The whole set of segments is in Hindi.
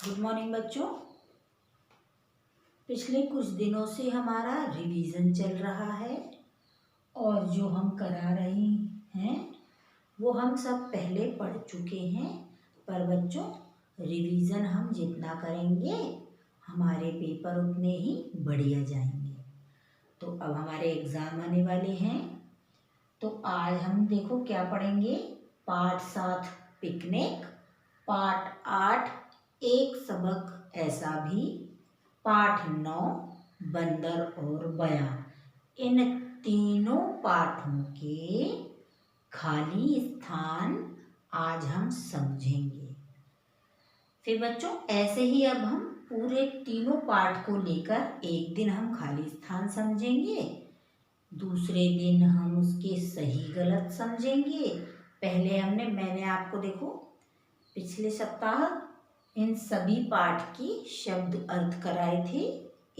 गुड मॉर्निंग बच्चों। पिछले कुछ दिनों से हमारा रिवीजन चल रहा है और जो हम करा रहे हैं वो हम सब पहले पढ़ चुके हैं, पर बच्चों रिवीजन हम जितना करेंगे हमारे पेपर उतने ही बढ़िया जाएंगे। तो अब हमारे एग्ज़ाम आने वाले हैं, तो आज हम देखो क्या पढ़ेंगे। पाठ 7 पिकनिक, पाठ 8 एक सबक ऐसा भी, पाठ 9 बंदर और बयान। इन तीनों पाठों के खाली स्थान आज हम समझेंगे। फिर बच्चों ऐसे ही अब हम पूरे तीनों पाठ को लेकर एक दिन हम खाली स्थान समझेंगे, दूसरे दिन हम उसके सही गलत समझेंगे। पहले मैंने आपको देखो पिछले सप्ताह इन सभी पाठ की शब्द अर्थ कराए थे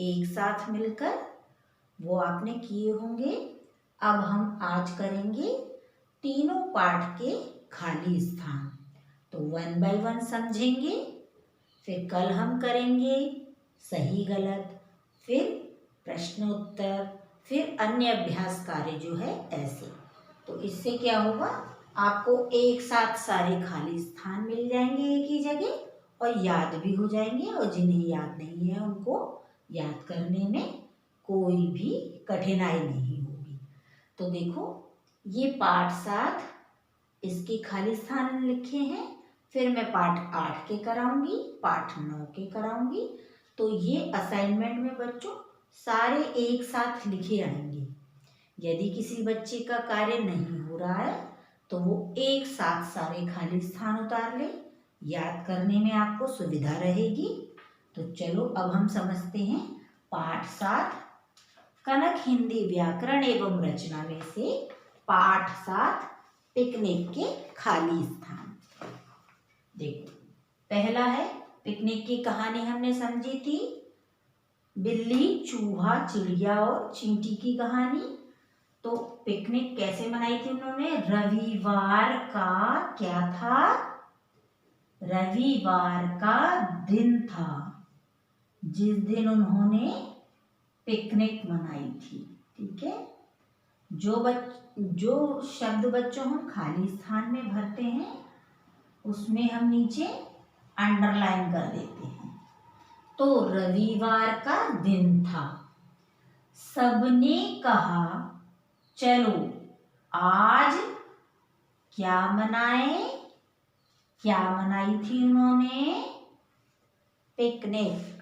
एक साथ मिलकर, वो आपने किए होंगे। अब हम आज करेंगे तीनों पाठ के खाली स्थान, तो 1 बाय 1 समझेंगे। फिर कल हम करेंगे सही गलत, फिर प्रश्न उत्तर, फिर अन्य अभ्यास कार्य जो है ऐसे। तो इससे क्या होगा, आपको एक साथ सारे खाली स्थान मिल जाएंगे एक ही जगह और याद भी हो जाएंगे, और जिन्हें याद नहीं है उनको याद करने में कोई भी कठिनाई नहीं होगी। तो देखो ये पाठ 7 इसके खाली स्थान लिखे हैं, फिर मैं पाठ 8 के कराऊंगी, पाठ 9 के कराऊंगी। तो ये असाइनमेंट में बच्चों सारे एक साथ लिखे आएंगे। यदि किसी बच्चे का कार्य नहीं हो रहा है तो वो एक साथ सारे खाली स्थान उतार ले, याद करने में आपको सुविधा रहेगी। तो चलो अब हम समझते हैं पाठ 7 कनक हिंदी व्याकरण एवं रचना में से पाठ 7 पिकनिक के खाली स्थान। देखो पहला है पिकनिक की कहानी हमने समझी थी, बिल्ली चूहा चिड़िया और चींटी की कहानी। तो पिकनिक कैसे मनाई थी उन्होंने, रविवार का क्या था, रविवार का दिन था जिस दिन उन्होंने पिकनिक मनाई थी। ठीक है, जो शब्द बच्चों हम खाली स्थान में भरते हैं उसमें हम नीचे अंडरलाइन कर देते हैं। तो रविवार का दिन था, सबने कहा चलो आज क्या मनाएं, क्या मनाई थी उन्होंने, पिकनिक।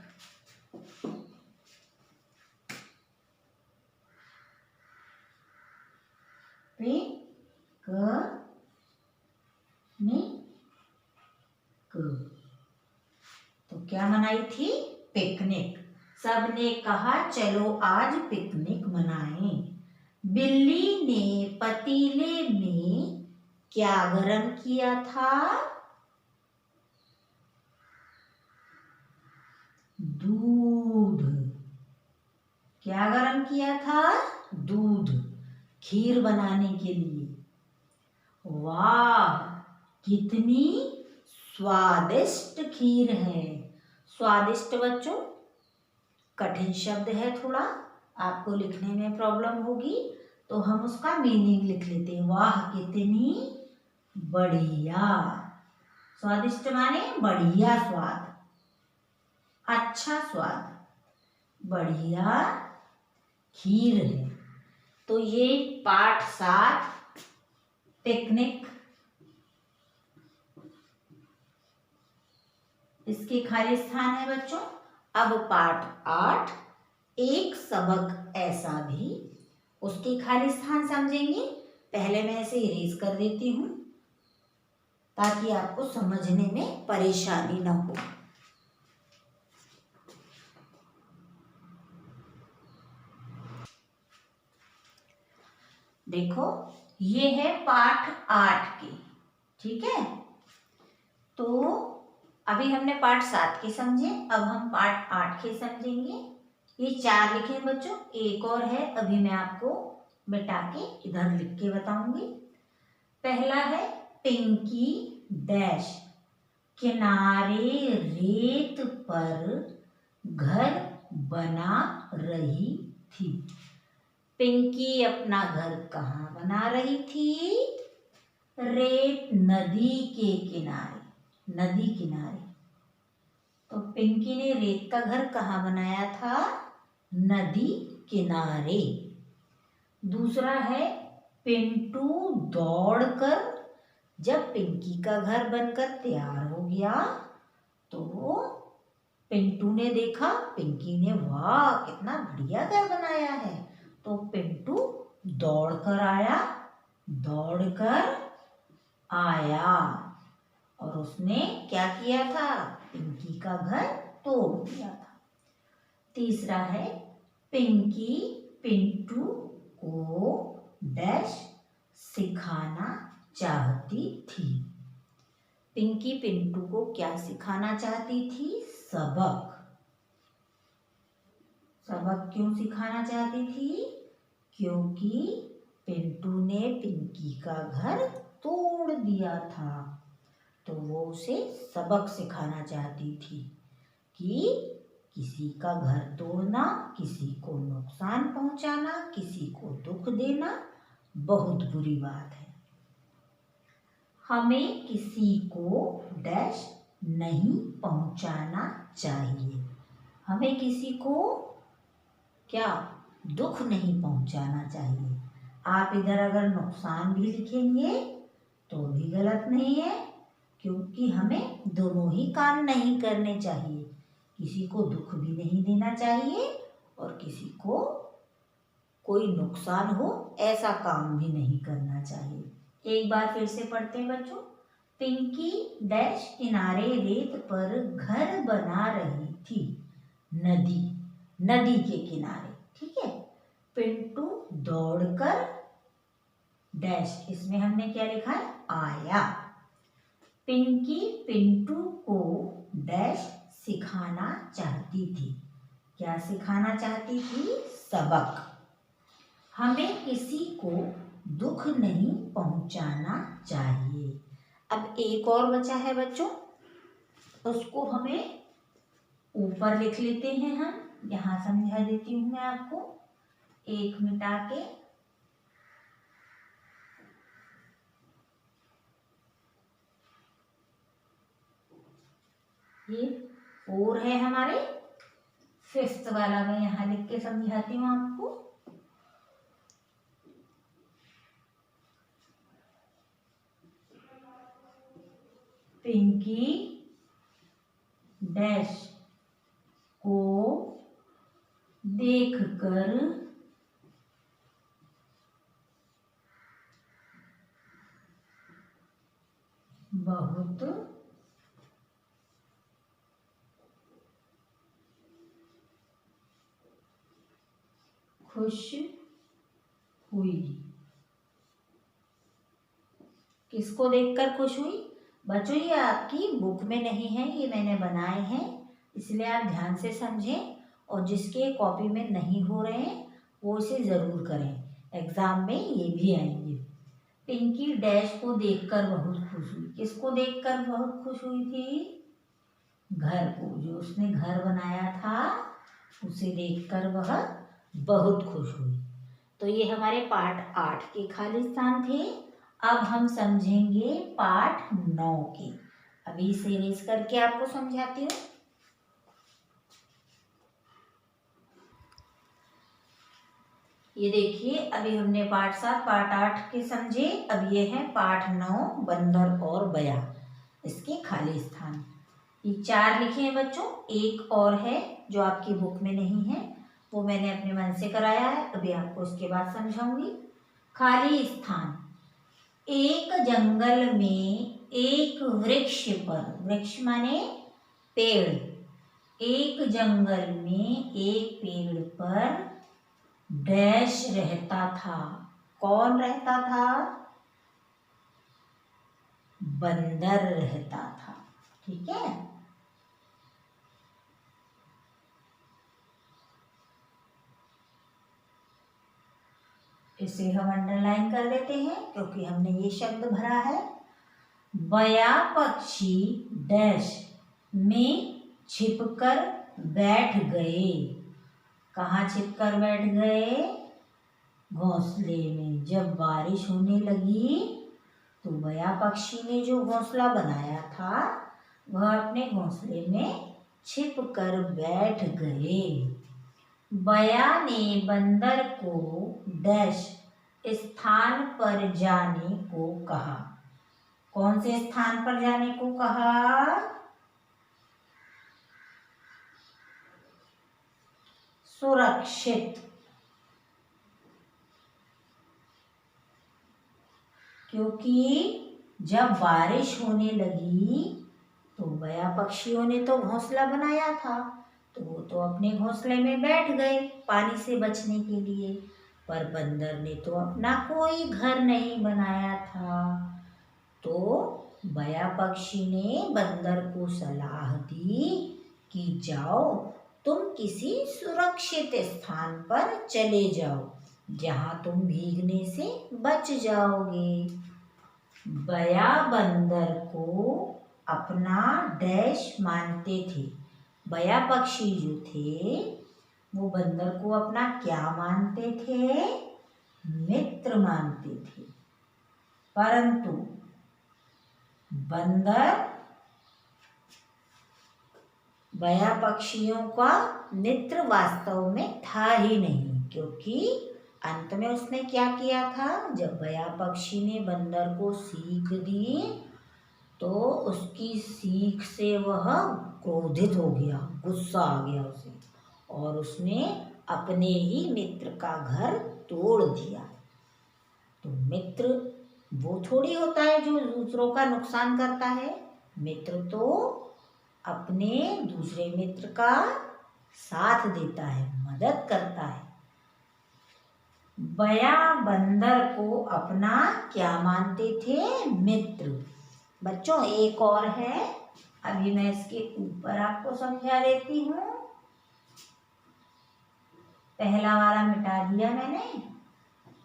तो क्या मनाई थी, पिकनिक। सबने कहा चलो आज पिकनिक मनाएं। बिल्ली ने पतीले में क्या गरम किया था, दूध। क्या गरम किया था, दूध, खीर बनाने के लिए। वाह कितनी स्वादिष्ट खीर है। स्वादिष्ट बच्चों कठिन शब्द है, थोड़ा आपको लिखने में प्रॉब्लम होगी, तो हम उसका मीनिंग लिख लेते हैं। वाह कितनी बढ़िया, स्वादिष्ट माने बढ़िया स्वाद, अच्छा स्वाद, बढ़िया खीर है। तो ये पाठ 7 पिकनिक इसके खाली स्थान है बच्चों। अब पाठ 8 एक सबक ऐसा भी, उसके खाली स्थान समझेंगे। पहले मैं इसे इरेज कर देती हूँ ताकि आपको समझने में परेशानी न हो। देखो ये है पाठ 8 के, ठीक है। तो अभी हमने पाठ 7 के समझे, अब हम पाठ 8 के समझेंगे। ये 4 लिखे हैं बच्चों, एक और है, अभी मैं आपको मिटा के इधर लिख के बताऊंगी। पहला है पिंकी डैश, किनारे रेत पर घर बना रही थी। पिंकी अपना घर कहाँ बना रही थी? रेत नदी के किनारे, नदी किनारे। तो पिंकी ने रेत का घर कहाँ बनाया था? नदी किनारे। दूसरा है पिंटू दौड़कर, जब पिंकी का घर बनकर तैयार हो गया तो पिंटू ने देखा, पिंकी ने वाह कितना बढ़िया घर बनाया है, तो पिंटू दौड़कर आया, दौड़कर आया और उसने क्या किया था? पिंकी का घर तोड़ दिया था। तीसरा है पिंकी पिंटू को डैश सिखाना चाहती थी। पिंकी पिंटू को क्या सिखाना चाहती थी? सबक। सबक क्यों सिखाना चाहती थी? क्योंकि पिंटू ने पिंकी का घर तोड़ दिया था, तो वो उसे सबक सिखाना चाहती थी कि किसी का घर तोड़ना, किसी को नुकसान पहुंचाना, किसी को दुख देना बहुत बुरी बात है। हमें किसी को डैश नहीं पहुंचाना चाहिए। हमें किसी को क्या? दुख नहीं पहुंचाना चाहिए। आप इधर अगर नुकसान भी लिखेंगे तो भी गलत नहीं है, क्योंकि हमें दोनों ही काम नहीं करने चाहिए। किसी को दुख भी नहीं देना चाहिए और किसी को कोई नुकसान हो ऐसा काम भी नहीं करना चाहिए। एक बार फिर से पढ़ते हैं बच्चों। पिंकी डैश किनारे रेत पर घर बना रही थी, नदी, नदी के किनारे, ठीक है। पिंटू दौड़कर डैश, इसमें हमने क्या लिखा है? आया। पिंकी पिंटू को डैश सिखाना चाहती थी। क्या सिखाना चाहती थी? सबक। हमें किसी को दुख नहीं पहुंचाना चाहिए। अब एक और बचा है बच्चों, उसको हमें ऊपर लिख लेते हैं हम। यहाँ समझा देती हूँ मैं आपको, एक मिटा के। ये 4 है हमारे, 5th वाला मैं यहाँ लिख के समझाती हूँ आपको। पिंकी डैश को देखकर बहुत खुश हुई। किसको देखकर खुश हुई? बच्चों ये आपकी बुक में नहीं है, ये मैंने बनाए हैं, इसलिए आप ध्यान से समझें, और जिसके कॉपी में नहीं हो रहे हैं वो इसे ज़रूर करें, एग्ज़ाम में ये भी आएंगे। पिंकी डैश को देखकर बहुत खुश हुई। किसको देखकर बहुत खुश हुई थी? घर को, जो उसने घर बनाया था उसे देखकर वह बहुत खुश हुई। तो ये हमारे पाठ 8 के खाली स्थान थे। अब हम समझेंगे पाठ 9 के। अभी इसे रेस करके आपको समझाती हूँ। ये देखिए, अभी हमने पाठ 7 पाठ 8 के समझे। अब ये है पाठ 9 बंदर और बया, इसके खाली स्थान। ये 4 लिखे हैं बच्चों, एक और है जो आपकी बुक में नहीं है, वो मैंने अपने मन से कराया है, अभी आपको उसके बाद समझाऊंगी। खाली स्थान। एक जंगल में एक वृक्ष पर, वृक्ष माने पेड़, एक जंगल में एक पेड़ पर डैश रहता था। कौन रहता था? बंदर रहता था, ठीक है। इसे हम अंडरलाइन कर देते हैं क्योंकि हमने ये शब्द भरा है। बया पक्षी डैश में छिपकर बैठ गए। कहाँ छिपकर बैठ गए? घोंसले में। जब बारिश होने लगी तो बया पक्षी ने जो घोंसला बनाया था वह अपने घोंसले में छिपकर बैठ गए। बया ने बंदर को डैश स्थान पर जाने को कहा। कौन से स्थान पर जाने को कहा? सुरक्षित। क्योंकि जब बारिश होने लगी तो बया पक्षियों ने तो घोंसला बनाया था तो वो तो अपने घोंसले में बैठ गए पानी से बचने के लिए। पर बंदर ने तो अपना कोई घर नहीं बनाया था। तो बया पक्षी ने बंदर को सलाह दी कि जाओ तुम किसी सुरक्षित स्थान पर चले जाओ जहाँ तुम भीगने से बच जाओगे। बया बंदर को अपना डैश मानते थे। बया पक्षी जो थे वो बंदर को अपना क्या मानते थे? मित्र मानते थे। परंतु बंदर बया पक्षियों का मित्र वास्तव में था ही नहीं। क्योंकि अंत में उसने क्या किया था? जब बया पक्षी ने बंदर को सीख दी तो उसकी सीख से वह क्रोधित हो गया, गुस्सा आ गया उसे, और उसने अपने ही मित्र का घर तोड़ दिया। तो मित्र वो थोड़ी होता है जो दूसरों का नुकसान करता है। मित्र तो अपने दूसरे मित्र का साथ देता है, मदद करता है। बया बंदर को अपना क्या मानते थे? मित्र। बच्चों एक और है, अभी मैं इसके ऊपर आपको समझा देती हूँ। पहला वाला मिटा दिया मैंने,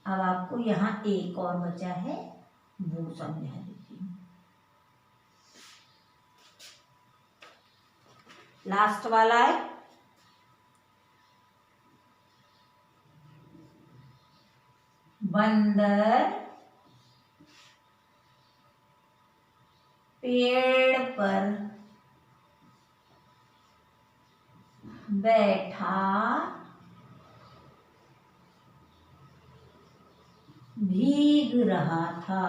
अब आपको यहाँ एक और बचा है वो समझा देती हूँ। लास्ट वाला है, बंदर पेड़ पर बैठा भीग रहा था।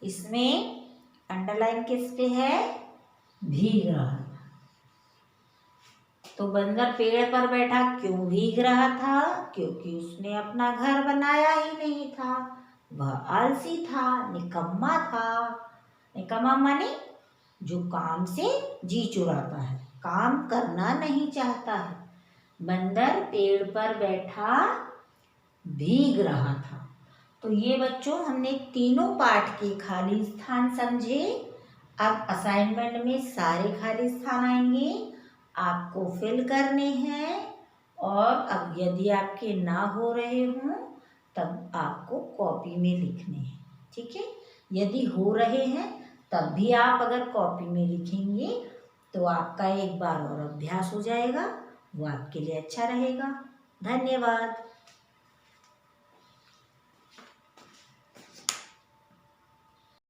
इसमें अंडरलाइन किस पे है? भीग रहा था। तो बंदर पेड़ पर बैठा क्यों भीग रहा था? क्योंकि उसने अपना घर बनाया ही नहीं था। वह आलसी था, निकम्मा था। निकम्मा माने जो काम से जी चुराता है, काम करना नहीं चाहता है। बंदर पेड़ पर बैठा भीग रहा था। तो ये बच्चों हमने तीनों पाठ के खाली स्थान समझे। अब असाइनमेंट में सारे खाली स्थान आएंगे, आपको फिल करने हैं। और अब यदि आपके ना हो रहे हों तब आपको कॉपी में लिखने हैं, ठीक है। यदि हो रहे हैं तब भी आप अगर कॉपी में लिखेंगे तो आपका एक बार और अभ्यास हो जाएगा, वो आपके लिए अच्छा रहेगा। धन्यवाद।